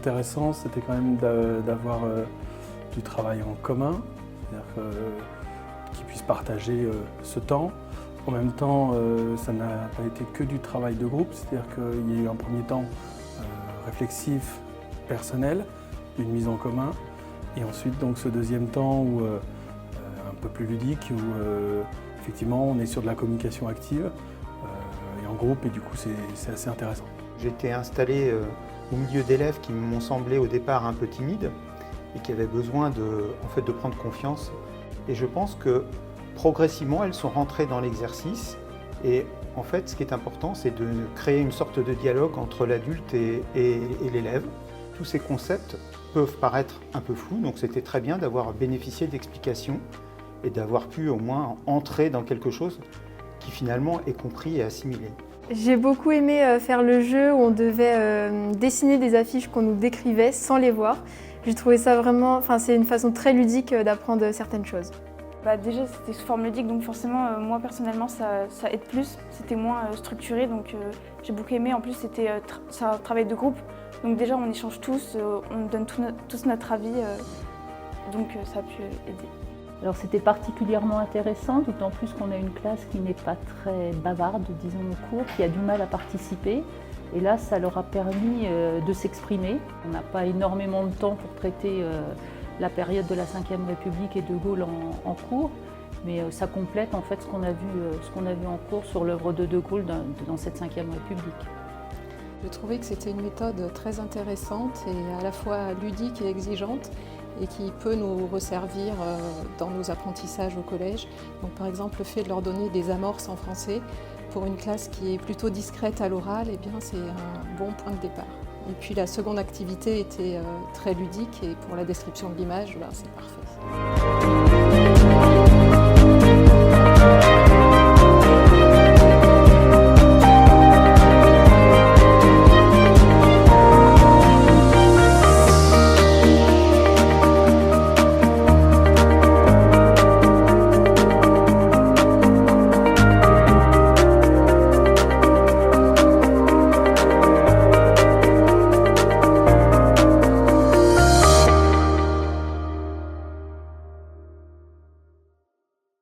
intéressant, c'était quand même d'avoir du travail en commun, c'est-à-dire qu'ils puissent partager ce temps. En même temps, ça n'a pas été que du travail de groupe, c'est-à-dire qu'il y a eu un premier temps réflexif, personnel, une mise en commun, et ensuite donc ce deuxième temps où, un peu plus ludique, où effectivement on est sur de la communication active et en groupe, et du coup c'est assez intéressant. J'ai été installé au milieu d'élèves qui m'ont semblé au départ un peu timides et qui avaient besoin de prendre confiance. Et je pense que progressivement, elles sont rentrées dans l'exercice. Et en fait, ce qui est important, c'est de créer une sorte de dialogue entre l'adulte et l'élève. Tous ces concepts peuvent paraître un peu flous, donc c'était très bien d'avoir bénéficié d'explications et d'avoir pu au moins entrer dans quelque chose qui finalement est compris et assimilé. J'ai beaucoup aimé faire le jeu où on devait dessiner des affiches qu'on nous décrivait sans les voir. J'ai trouvé ça vraiment, c'est une façon très ludique d'apprendre certaines choses. Déjà c'était sous forme ludique, donc forcément moi personnellement ça aide plus, c'était moins structuré, donc j'ai beaucoup aimé. En plus c'était un travail de groupe, donc déjà on échange tous, on donne tous notre avis, donc ça a pu aider. Alors c'était particulièrement intéressant, d'autant plus qu'on a une classe qui n'est pas très bavarde, disons, au cours, qui a du mal à participer. Et là, ça leur a permis de s'exprimer. On n'a pas énormément de temps pour traiter la période de la Ve République et de Gaulle en cours, mais ça complète en fait ce qu'on a vu en cours sur l'œuvre de Gaulle dans cette Ve République. Je trouvais que c'était une méthode très intéressante et à la fois ludique et exigeante, et qui peut nous resservir dans nos apprentissages au collège. Donc, par exemple, le fait de leur donner des amorces en français pour une classe qui est plutôt discrète à l'oral, eh bien, c'est un bon point de départ. Et puis la seconde activité était très ludique, et pour la description de l'image, c'est parfait.